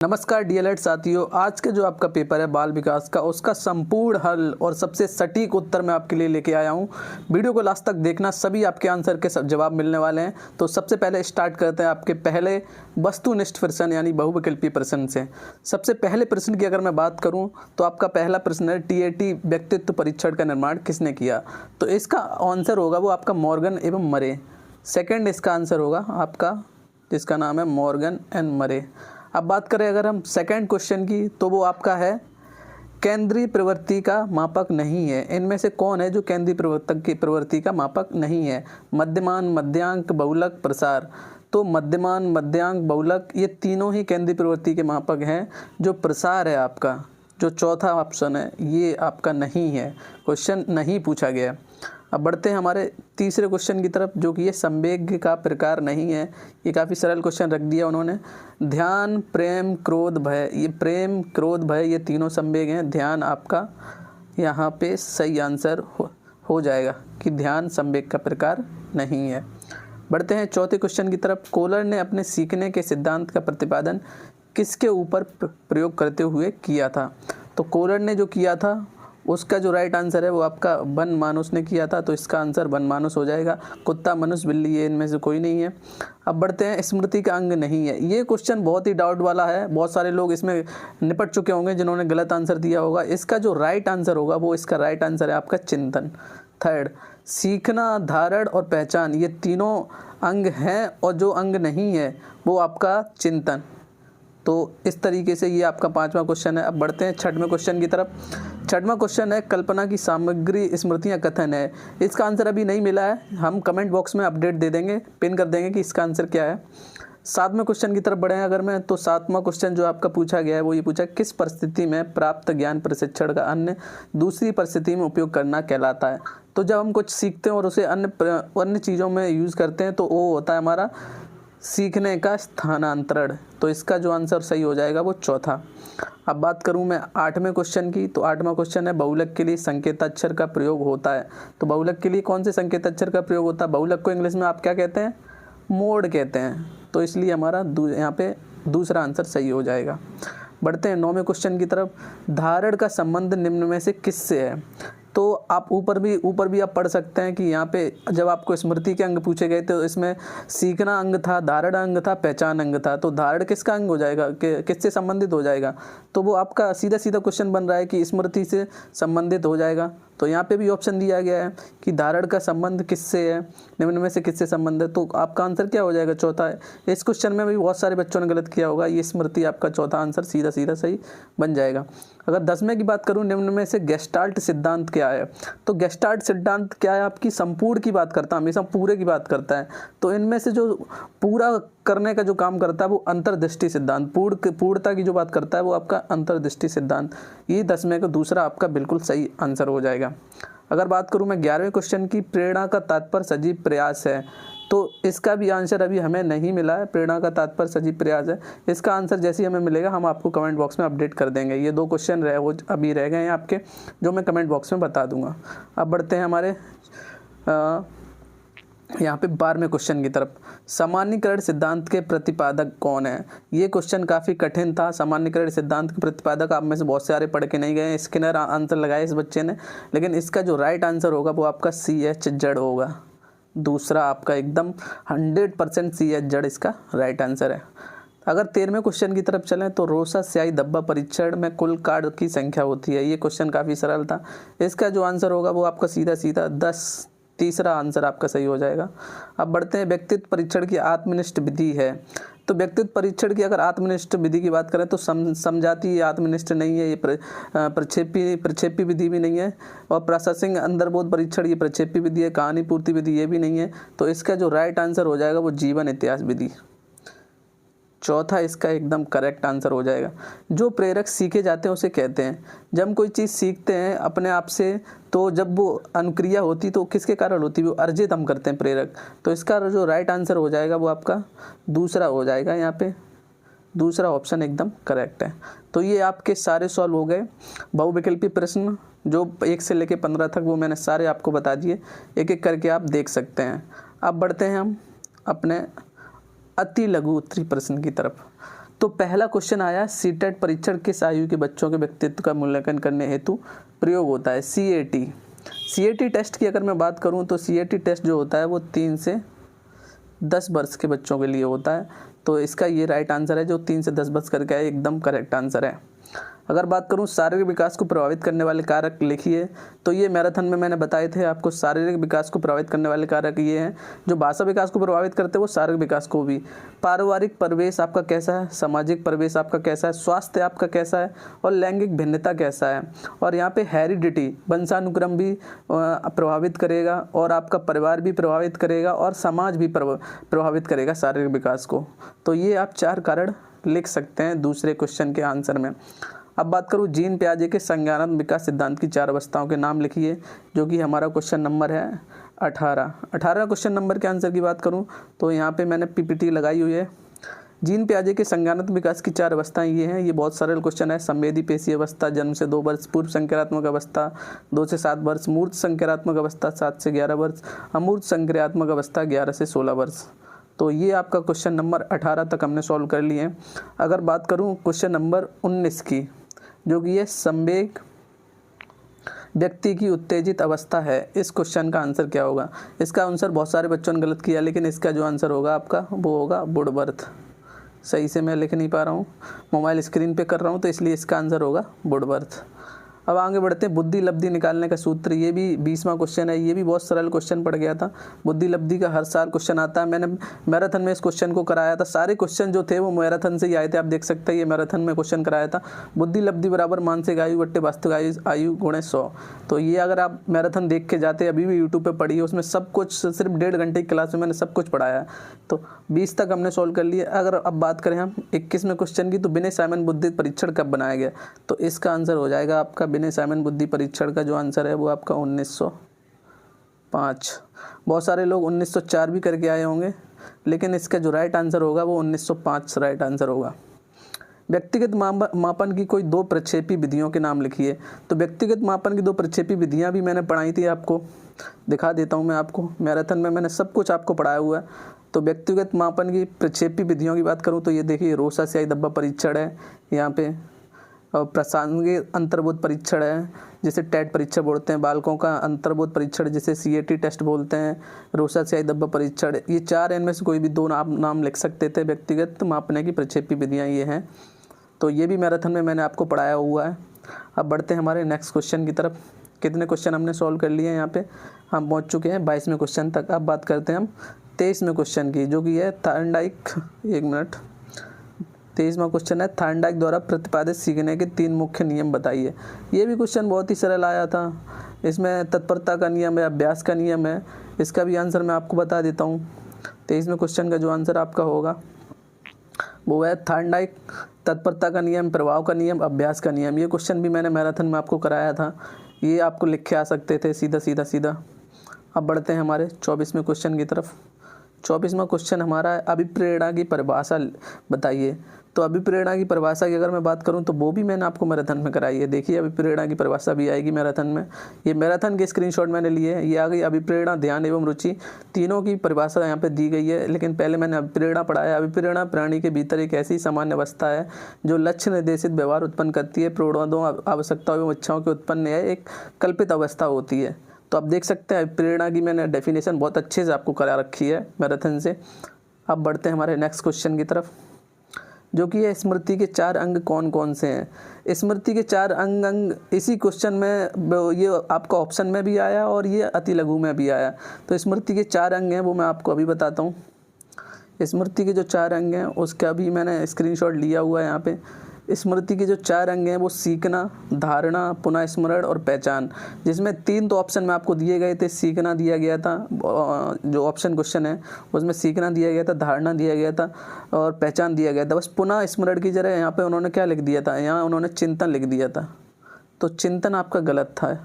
नमस्कार डीएलएड साथियों, आज के जो आपका पेपर है बाल विकास का, उसका संपूर्ण हल और सबसे सटीक उत्तर मैं आपके लिए लेके आया हूं। वीडियो को लास्ट तक देखना, सभी आपके आंसर के सब जवाब मिलने वाले हैं। तो सबसे पहले स्टार्ट करते हैं आपके पहले वस्तुनिष्ठ प्रश्न यानी बहुविकल्पी प्रश्न से। सबसे पहले प्रश्न की अगर मैं बात करूँ तो आपका पहला प्रश्न है टीएटी व्यक्तित्व परीक्षण का निर्माण किसने किया। तो इसका आंसर होगा वो आपका मॉर्गन एवं मरे। सेकेंड इसका आंसर होगा आपका, जिसका नाम है मॉर्गन एंड मरे। अब बात करें अगर हम सेकंड क्वेश्चन की, तो वो आपका है केंद्रीय प्रवृत्ति का मापक नहीं है। इनमें से कौन है जो केंद्रीय प्रवृत्ति का मापक नहीं है। मध्यमान, मध्यांक, बहुलक, प्रसार। तो मध्यमान, मध्यांक, बहुलक ये तीनों ही केंद्रीय प्रवृत्ति के मापक हैं। जो प्रसार है आपका, जो चौथा ऑप्शन है, ये आपका नहीं है, क्वेश्चन नहीं पूछा गया। अब बढ़ते हैं हमारे तीसरे क्वेश्चन की तरफ, जो कि ये संवेग का प्रकार नहीं है। ये काफ़ी सरल क्वेश्चन रख दिया उन्होंने। ध्यान, प्रेम, क्रोध, भय। ये प्रेम, क्रोध, भय ये तीनों संवेग हैं। ध्यान आपका यहाँ पे सही आंसर हो जाएगा कि ध्यान संवेग का प्रकार नहीं है। बढ़ते हैं चौथे क्वेश्चन की तरफ। कोहलर ने अपने सीखने के सिद्धांत का प्रतिपादन किसके ऊपर प्रयोग करते हुए किया था। तो कोहलर ने जो किया था उसका जो राइट आंसर है वो आपका वन मानुस ने किया था। तो इसका आंसर वन मानुस हो जाएगा। कुत्ता, मनुष्य, बिल्ली ये इनमें से कोई नहीं है। अब बढ़ते हैं स्मृति का अंग नहीं है। ये क्वेश्चन बहुत ही डाउट वाला है, बहुत सारे लोग इसमें निपट चुके होंगे जिन्होंने गलत आंसर दिया होगा। इसका जो राइट आंसर होगा वो इसका राइट आंसर है आपका चिंतन। थर्ड, सीखना, धारण और पहचान ये तीनों अंग हैं और जो अंग नहीं है वो आपका चिंतन। तो इस तरीके से ये आपका पांचवा क्वेश्चन है। अब बढ़ते हैं छठवें क्वेश्चन की तरफ। छठवां क्वेश्चन है कल्पना की सामग्री स्मृतियाँ कथन है। इसका आंसर अभी नहीं मिला है, हम कमेंट बॉक्स में अपडेट दे देंगे, पिन कर देंगे कि इसका आंसर क्या है। सातवें क्वेश्चन की तरफ बढ़े हैं अगर मैं, तो सातवां क्वेश्चन जो आपका पूछा गया है वो ये पूछा, किस परिस्थिति में प्राप्त ज्ञान प्रशिक्षण का अन्य दूसरी परिस्थिति में उपयोग करना कहलाता है। तो जब हम कुछ सीखते हैं और उसे अन्य चीज़ों में यूज़ करते हैं तो वो होता है हमारा सीखने का स्थानांतरण। तो इसका जो आंसर सही हो जाएगा वो चौथा। अब बात करूं मैं आठवें क्वेश्चन की, तो आठवां क्वेश्चन है बहुलक के लिए संकेताक्षर का प्रयोग होता है। तो बहुलक के लिए कौन से संकेताक्षर का प्रयोग होता है। बहुलक को इंग्लिश में आप क्या कहते हैं, मोड कहते हैं। तो इसलिए हमारा यहाँ पे दूसरा आंसर सही हो जाएगा। बढ़ते हैं नौवें क्वेश्चन की तरफ। धारण का संबंध निम्न में से किससे है। तो आप ऊपर भी आप पढ़ सकते हैं कि यहाँ पे जब आपको स्मृति के अंग पूछे गए तो इसमें सीखना अंग था, धारण अंग था, पहचान अंग था। तो धारण किसका अंग हो जाएगा, किससे संबंधित हो जाएगा। तो वो आपका सीधा क्वेश्चन बन रहा है कि स्मृति से संबंधित हो जाएगा। तो यहाँ पे भी ऑप्शन दिया गया है कि धारण का संबंध किससे है, निम्न में से किससे संबंध है। तो आपका आंसर क्या हो जाएगा, चौथा है। इस क्वेश्चन में भी बहुत सारे बच्चों ने गलत किया होगा, ये स्मृति आपका चौथा आंसर सीधा सही बन जाएगा। अगर 10वें की बात करूँ, निम्न में से गेस्टाल्ट सिद्धांत क्या है। तो गेस्टाल्ट सिद्धांत क्या है, आपकी संपूर्ण की बात करता है, हमेशा पूरे की बात करता है। तो इनमें से जो पूरा करने का जो काम करता है वो अंतर्दृष्टि सिद्धांत, पूर्णता की जो बात करता है वो आपका अंतर्दृष्टि सिद्धांत। ये 10वें का दूसरा आपका बिल्कुल सही आंसर हो जाएगा। अगर बात करूं मैं 11वें क्वेश्चन की, प्रेरणा का तात्पर्य सजीव प्रयास है। तो इसका भी आंसर अभी हमें नहीं मिला है, प्रेरणा का तात्पर्य सजीव प्रयास है। इसका आंसर जैसे ही हमें मिलेगा हम आपको कमेंट बॉक्स में अपडेट कर देंगे। ये 2 क्वेश्चन वो अभी रह गए हैं आपके, जो मैं कमेंट बॉक्स में बता दूंगा। अब बढ़ते हैं हमारे यहाँ पे 12वें क्वेश्चन की तरफ। सामान्यीकरण सिद्धांत के प्रतिपादक कौन है। ये क्वेश्चन काफ़ी कठिन था। सामान्यीकरण सिद्धांत के प्रतिपादक आप में से बहुत सारे पढ़ के नहीं गए, स्किनर आंसर लगाया इस बच्चे ने, लेकिन इसका जो राइट आंसर होगा वो आपका CH जड़ होगा। दूसरा आपका एकदम 100% CH जड़ इसका राइट आंसर है। अगर 13वें क्वेश्चन की तरफ चलें तो रोसा स्याही धब्बा परीक्षण में कुल कार्ड की संख्या होती है। ये क्वेश्चन काफ़ी सरल था। इसका जो आंसर होगा वो आपका सीधा 10, तीसरा आंसर आपका सही हो जाएगा। अब बढ़ते हैं व्यक्तित्व परीक्षण की आत्मनिष्ठ विधि है। तो व्यक्तित्व परीक्षण की अगर आत्मनिष्ठ विधि की बात करें तो समझाती ये आत्मनिष्ठ नहीं है, ये प्रक्षेपी विधि भी नहीं है, और प्रोसेसिंग अंतर्बोध परीक्षण ये प्रक्षेपी विधि है, कहानी पूर्ति विधि ये भी नहीं है। तो इसका जो राइट आंसर हो जाएगा वो जीवन इतिहास विधि। चौथा इसका एकदम करेक्ट आंसर हो जाएगा। जो प्रेरक सीखे जाते हैं उसे कहते हैं। जब हम कोई चीज़ सीखते हैं अपने आप से, तो जब वो अनुक्रिया होती तो किसके कारण होती, वो अर्जित हम करते हैं प्रेरक। तो इसका जो राइट आंसर हो जाएगा वो आपका दूसरा हो जाएगा। यहाँ पे दूसरा ऑप्शन एकदम करेक्ट है। तो ये आपके सारे सॉल्व हो गए बहुविकल्पी प्रश्न, जो 1 से लेकर 15 तक वो मैंने सारे आपको बता दिए, एक एक करके आप देख सकते हैं। अब बढ़ते हैं हम अपने अति लघु उत्तरी प्रश्न की तरफ। तो पहला क्वेश्चन आया, सीटेट परीक्षण किस आयु के बच्चों के व्यक्तित्व का मूल्यांकन करने हेतु प्रयोग होता है? सीएटी टेस्ट की अगर मैं बात करूं तो सीएटी टेस्ट जो होता है वो 3 से 10 वर्ष के बच्चों के लिए होता है। तो इसका ये राइट आंसर है, जो 3 से 10 वर्ष करके है, एकदम करेक्ट आंसर है। अगर बात करूं शारीरिक विकास को प्रभावित करने वाले कारक लिखिए, तो ये मैराथन में मैंने बताए थे आपको। शारीरिक विकास को प्रभावित करने वाले कारक ये हैं, जो भाषा विकास को प्रभावित करते हैं वो शारीरिक विकास को भी। पारिवारिक परिवेश आपका कैसा है, सामाजिक परिवेश आपका कैसा है, स्वास्थ्य आपका कैसा है, और लैंगिक भिन्नता कैसा है। और यहाँ पे हेरिडिटी, वंशानुक्रम भी प्रभावित करेगा, और आपका परिवार भी प्रभावित करेगा, और समाज भी प्रभावित करेगा शारीरिक विकास को। तो ये आप 4 कारण लिख सकते हैं दूसरे क्वेश्चन के आंसर में। अब बात करूँ जीन पियाजे के संज्ञानात्मक विकास सिद्धांत की 4 अवस्थाओं के नाम लिखिए, जो कि हमारा क्वेश्चन नंबर है 18 क्वेश्चन नंबर के आंसर की बात करूँ तो यहाँ पे मैंने पीपीटी लगाई हुई है। जीन पियाजे के संज्ञानात्मक विकास की 4 अवस्थाएं ये हैं। ये बहुत सरल क्वेश्चन है। संवेदी पेशी अवस्था जन्म से 2 वर्ष, पूर्व संक्रियात्मक अवस्था 2 से 7 वर्ष, मूर्त संक्रियात्मक अवस्था 7 से 11 वर्ष, अमूर्त संक्रियात्मक अवस्था 11 से 16 वर्ष। तो ये आपका क्वेश्चन नंबर 18 तक हमने सॉल्व कर लिए हैं। अगर बात करूँ क्वेश्चन नंबर 19 की, जो कि ये संवेग व्यक्ति की उत्तेजित अवस्था है, इस क्वेश्चन का आंसर क्या होगा? इसका आंसर बहुत सारे बच्चों ने गलत किया, लेकिन इसका जो आंसर होगा आपका वो होगा वुडवर्थ। सही से मैं लिख नहीं पा रहा हूँ, मोबाइल स्क्रीन पे कर रहा हूँ, तो इसलिए इसका आंसर होगा वुडवर्थ। अब आगे बढ़ते हैं। बुद्धि लब्धि निकालने का सूत्र, ये भी 20वां क्वेश्चन है। ये भी बहुत सरल क्वेश्चन पड़ गया था। बुद्धि लब्धि का हर साल क्वेश्चन आता है। मैंने मैराथन में इस क्वेश्चन को कराया था। सारे क्वेश्चन जो थे वो मैराथन से ही आए थे। आप देख सकते हैं ये मैराथन में क्वेश्चन कराया था। बुद्धि लब्धि बराबर मानसिक आयु बट्टे वास्तविक आयु गुणे 100। तो ये अगर आप मैराथन देख के जाते, अभी भी यूट्यूब पर पढ़िए, उसमें सब कुछ सिर्फ 1.5 घंटे की क्लास में मैंने सब कुछ पढ़ाया है। तो 20 तक हमने सोल्व कर लिए। अगर अब बात करें हम 21वें क्वेश्चन की, तो बिने साइमन बुद्धि परीक्षण कब बनाया गया? तो इसका आंसर हो जाएगा आपका बिने साइमन बुद्धि परीक्षण का जो आंसर है वो आपका 1905। बहुत सारे लोग 1904 भी करके आए होंगे, लेकिन इसका जो राइट आंसर होगा वो 1905 राइट आंसर होगा। व्यक्तिगत मापन की कोई 2 प्रक्षेपी विधियों के नाम लिखिए। तो व्यक्तिगत मापन की 2 प्रक्षेपी विधियां भी मैंने पढ़ाई थी, आपको दिखा देता हूं मैं आपको। मैराथन में मैंने सब कुछ आपको पढ़ाया हुआ है। तो व्यक्तिगत मापन की प्रक्षेपी विधियों की बात करूं तो ये देखिए, रोसा स्याही धब्बा परीक्षण है यहाँ पे, और प्रासंगिक अंतर्बोध परीक्षण है जिसे टेट परीक्षा बोलते हैं, बालकों का अंतर्बोध परीक्षण जिसे सीएटी टेस्ट बोलते हैं, रोसा स्याही धब्बा परीक्षण। ये 4 इनमें से कोई भी 2 आप नाम लिख सकते थे। व्यक्तिगत मापने की प्रक्षेपी विधियाँ ये हैं। तो ये भी मैराथन में मैंने आपको पढ़ाया हुआ है। अब बढ़ते हैं हमारे नेक्स्ट क्वेश्चन की तरफ। कितने क्वेश्चन हमने सॉल्व कर लिए हैं? यहाँ पे हम पहुँच चुके हैं 22वें क्वेश्चन तक। अब बात करते हैं हम 23वें क्वेश्चन की, जो कि है थार्नडाइक। 23वां क्वेश्चन है, थार्नडाइक द्वारा प्रतिपादित सीखने के 3 मुख्य नियम बताइए। ये भी क्वेश्चन बहुत ही सरल आया था। इसमें तत्परता का नियम है, अभ्यास का नियम है। इसका भी आंसर मैं आपको बता देता हूँ। 23वें क्वेश्चन का जो आंसर आपका होगा वो है थार्नडाइक, तत्परता का नियम, प्रभाव का नियम, अभ्यास का नियम। ये क्वेश्चन भी मैंने मैराथन में आपको कराया था। ये आपको लिख के आ सकते थे सीधा। अब बढ़ते हैं हमारे 24वें क्वेश्चन की तरफ। 24वां क्वेश्चन हमारा है, अभिप्रेरणा की परिभाषा बताइए। तो अभिप्रेरणा की परिभाषा की अगर मैं बात करूं तो वो भी मैंने आपको मैराथन में कराई है। देखिए अभिप्रेरणा की परिभाषा भी आएगी मैराथन में। ये मैराथन के स्क्रीनशॉट मैंने लिए हैं। ये आ गई अभिप्रेरणा, ध्यान एवं रुचि, तीनों की परिभाषा यहाँ पे दी गई है। लेकिन पहले मैंने अभिप्रेरणा पढ़ाया। अभिप्रेरणा प्राणी के भीतर एक ऐसी सामान्य अवस्था है जो लक्ष्य निर्देशित व्यवहार उत्पन्न करती है। प्रौढ़ों आवश्यकताओं एवं इच्छाओं के उत्पन्न है एक कल्पित अवस्था होती है। तो आप देख सकते हैं प्रेरणा की मैंने डेफिनेशन बहुत अच्छे से आपको करा रखी है मैराथन से। अब बढ़ते हैं हमारे नेक्स्ट क्वेश्चन की तरफ, जो कि है स्मृति के 4 अंग कौन कौन से हैं। स्मृति के 4 अंग इसी क्वेश्चन में, ये आपका ऑप्शन में भी आया और ये अति लघु में भी आया। तो स्मृति के 4 अंग हैं वो मैं आपको अभी बताता हूँ। स्मृति के जो 4 अंग हैं उसका भी मैंने स्क्रीनशॉट लिया हुआ है यहाँ पे। स्मृति के जो 4 अंग हैं वो सीखना, धारणा, पुनः स्मरण और पहचान, जिसमें 3 तो ऑप्शन में आपको दिए गए थे। सीखना दिया गया था, जो ऑप्शन क्वेश्चन है उसमें सीखना दिया गया था, धारणा दिया गया था और पहचान दिया गया था। बस पुनः स्मरण की जगह यहाँ पे उन्होंने क्या लिख दिया था, यहाँ उन्होंने चिंतन लिख दिया था। तो चिंतन आपका गलत था,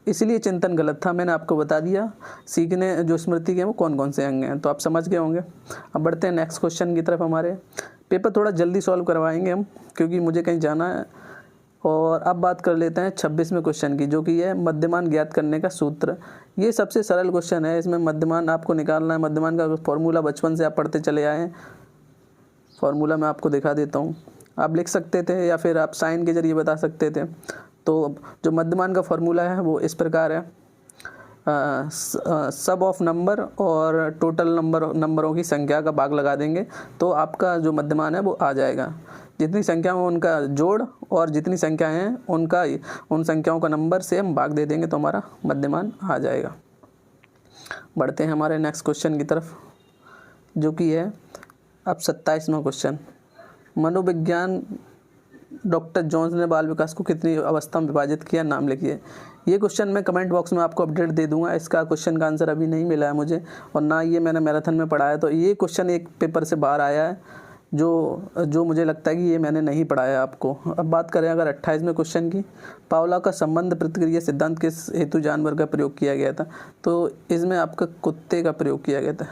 इसलिए चिंतन गलत था। मैंने आपको बता दिया सीखने जो स्मृति के वो कौन कौन से अंग हैं, तो आप समझ गए होंगे। अब बढ़ते हैं नेक्स्ट क्वेश्चन की तरफ। हमारे पेपर थोड़ा जल्दी सॉल्व करवाएंगे हम, क्योंकि मुझे कहीं जाना है। और अब बात कर लेते हैं 26वें क्वेश्चन की, जो कि है मध्यमान ज्ञात करने का सूत्र। ये सबसे सरल क्वेश्चन है। इसमें मध्यमान आपको निकालना है। मध्यमान का फॉर्मूला बचपन से आप पढ़ते चले आए हैं। फार्मूला मैं आपको दिखा देता हूँ, आप लिख सकते थे या फिर आप साइन के ज़रिए बता सकते थे। तो जो मध्यमान का फार्मूला है वो इस प्रकार है, सब ऑफ नंबर और टोटल नंबरों की संख्या का भाग लगा देंगे तो आपका जो मध्यमान है वो आ जाएगा। जितनी संख्या हो उनका जोड़ और जितनी संख्याएं हैं उनका उन संख्याओं का नंबर से हम भाग दे देंगे तो हमारा मध्यमान आ जाएगा। बढ़ते हैं हमारे नेक्स्ट क्वेश्चन की तरफ, जो कि है अब 27वां क्वेश्चन। मनोविज्ञान डॉक्टर जॉन्स ने बाल विकास को कितनी अवस्था में विभाजित किया, नाम लिखिए। ये क्वेश्चन मैं कमेंट बॉक्स में आपको अपडेट दे दूंगा। इसका क्वेश्चन का आंसर अभी नहीं मिला है मुझे और ना ये मैंने मैराथन में पढ़ा है, तो ये क्वेश्चन एक पेपर से बाहर आया है जो मुझे लगता है कि ये मैंने नहीं पढ़ाया आपको। अब बात करें अगर 28वें क्वेश्चन की, पावला का संबंध प्रतिक्रिया सिद्धांत किस हेतु जानवर का प्रयोग किया गया था, तो इसमें आपका कुत्ते का प्रयोग किया गया था,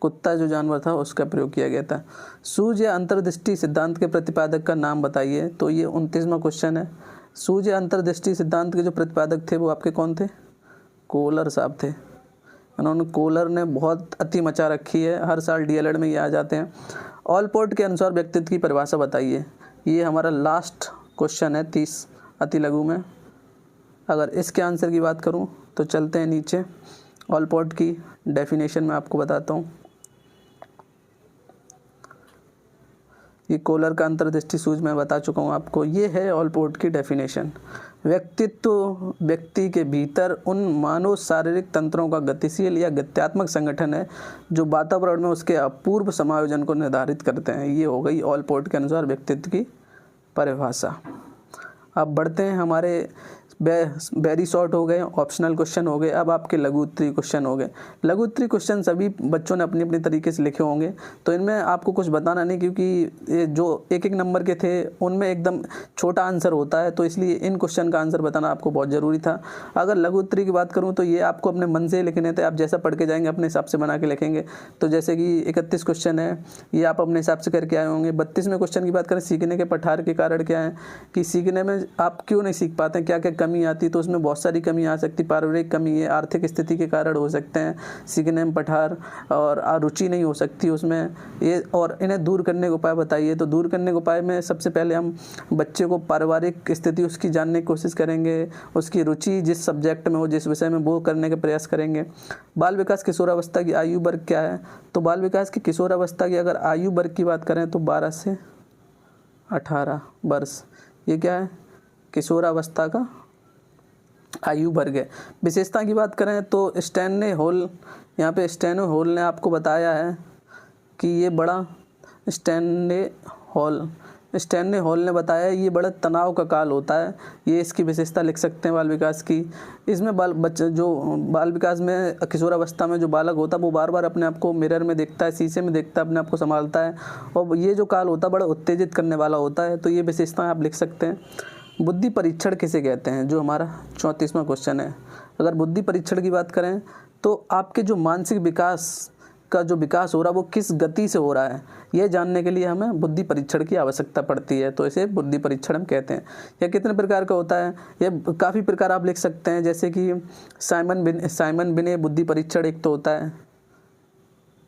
कुत्ता जो जानवर था उसका प्रयोग किया गया था। सूझ या अंतर्दृष्टि सिद्धांत के प्रतिपादक का नाम बताइए, तो ये 29वां क्वेश्चन है। सूझ या अंतर्दृष्टि सिद्धांत के जो प्रतिपादक थे वो आपके कौन थे, कोहलर साहब थे। उन्होंने कोहलर ने बहुत अति मचा रखी है, हर साल डीएलएड में ये आ जाते हैं। ऑलपोर्ट के अनुसार व्यक्तित्व की परिभाषा बताइए, ये हमारा लास्ट क्वेश्चन है 30 अति लघु में। अगर इसके आंसर की बात करूं तो चलते हैं नीचे, ऑलपोर्ट की डेफिनेशन मैं आपको बताता हूं। ये कोहलर का अंतर्दृष्टि सूझ मैं बता चुका हूँ आपको। ये है ऑलपोर्ट की डेफिनेशन। व्यक्तित्व व्यक्ति के भीतर उन मानव शारीरिक तंत्रों का गतिशील या गत्यात्मक संगठन है जो वातावरण में उसके अपूर्व समायोजन को निर्धारित करते हैं। ये हो गई ऑलपोर्ट के अनुसार व्यक्तित्व की परिभाषा। अब बढ़ते हैं हमारे वेरी शॉर्ट हो गए, ऑप्शनल क्वेश्चन हो गए, अब आपके लघु उत्तरीय क्वेश्चन हो गए। लघु उत्तरीय क्वेश्चन सभी बच्चों ने अपनी अपनी तरीके से लिखे होंगे, तो इनमें आपको कुछ बताना नहीं, क्योंकि ये जो एक नंबर के थे उनमें एकदम छोटा आंसर होता है, तो इसलिए इन क्वेश्चन का आंसर बताना आपको बहुत ज़रूरी था। अगर लघु उत्तरीय की बात करूँ तो ये आपको अपने मन से लिखने थे, आप जैसा पढ़ के जाएंगे अपने हिसाब से बना के लिखेंगे। तो जैसे कि 31 क्वेश्चन है, ये आप अपने हिसाब से करके आए होंगे। 32वें क्वेश्चन की बात करें, सीखने के पठार के कारण क्या है, कि सीखने में आप क्यों नहीं सीख पाते हैं, क्या क्या कमी आती, तो उसमें बहुत सारी कमी आ सकती। पारिवारिक कमी है, आर्थिक स्थिति के कारण हो सकते हैं सीखने में पठार, और रुचि नहीं हो सकती उसमें ये, और इन्हें दूर करने के उपाय बताइए। तो दूर करने के उपाय में सबसे पहले हम बच्चे को पारिवारिक स्थिति उसकी जानने की कोशिश करेंगे, उसकी रुचि जिस सब्जेक्ट में हो, जिस विषय में, वो करने का प्रयास करेंगे। बाल विकास किशोरावस्था की आयु वर्ग क्या है, तो बाल विकास की किशोरावस्था की अगर आयु वर्ग की बात करें तो 12 से 18 वर्ष, ये क्या है, किशोरावस्था का आयु वर्ग है। विशेषता की बात करें तो स्टैनले हॉल, यहाँ पे स्टैनले हॉल ने आपको बताया है कि ये बड़ा स्टैनले हॉल ने बताया है ये बड़ा तनाव का काल होता है। ये इसकी विशेषता लिख सकते हैं बाल विकास की। इसमें बाल विकास में किशोरावस्था में जो बालक होता है वो बार बार अपने आप को मिरर में देखता है, शीशे में देखता है, अपने आप को संभालता है, और ये जो काल होता है बड़ा उत्तेजित करने वाला होता है। तो ये विशेषताएँ आप लिख सकते हैं। बुद्धि परीक्षण किसे कहते हैं, जो हमारा 34वां क्वेश्चन है। अगर बुद्धि परीक्षण की बात करें तो आपके जो मानसिक विकास का जो विकास हो रहा है वो किस गति से हो रहा है, ये जानने के लिए हमें बुद्धि परीक्षण की आवश्यकता पड़ती है, तो इसे बुद्धि परीक्षण हम कहते हैं। यह कितने प्रकार का होता है, यह काफ़ी प्रकार आप लिख सकते हैं, जैसे कि साइमन बिने बुद्धि परीक्षण एक तो होता है,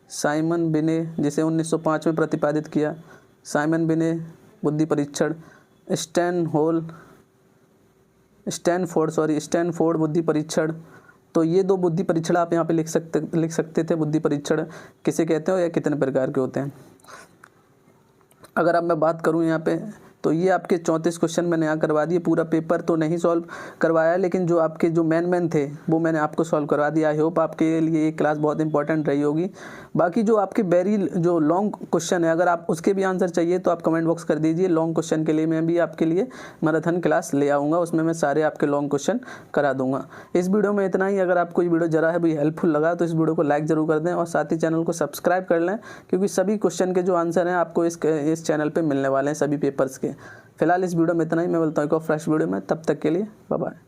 साइमन बिने जिसे 1905 में प्रतिपादित किया, साइमन बिने बुद्धि परीक्षण। स्टैनफोर्ड बुद्धि परीक्षण। तो ये दो बुद्धि परीक्षण आप यहाँ पे लिख सकते थे, बुद्धि परीक्षण किसे कहते हैं या कितने प्रकार के होते हैं। अगर अब मैं बात करूँ यहाँ पे तो ये आपके 34 क्वेश्चन मैंने यहाँ करवा दिए। पूरा पेपर तो नहीं सॉल्व करवाया, लेकिन जो आपके जो मेन थे वो मैंने आपको सॉल्व करवा दिया। आई होप आपके लिए ये क्लास बहुत इंपॉर्टेंट रही होगी। बाकी जो आपके जो लॉन्ग क्वेश्चन है, अगर आप उसके भी आंसर चाहिए तो आप कमेंट बॉक्स कर दीजिए। लॉन्ग क्वेश्चन के लिए मैं भी आपके लिए मैराथन क्लास ले आऊँगा, उसमें मैं सारे आपके लॉन्ग क्वेश्चन करा दूँगा। इस वीडियो में इतना ही। अगर आपको ये वीडियो जरा है भी हेल्पफुल लगा तो इस वीडियो को लाइक ज़रूर कर दें और साथ ही चैनल को सब्सक्राइब कर लें, क्योंकि सभी क्वेश्चन के जो आंसर हैं आपको इस चैनल पर मिलने वाले हैं, सभी पेपर्स के। फिलहाल इस वीडियो में इतना ही। मैं बोलता हूँ एक और फ्रेश वीडियो में, तब तक के लिए बाय बाय।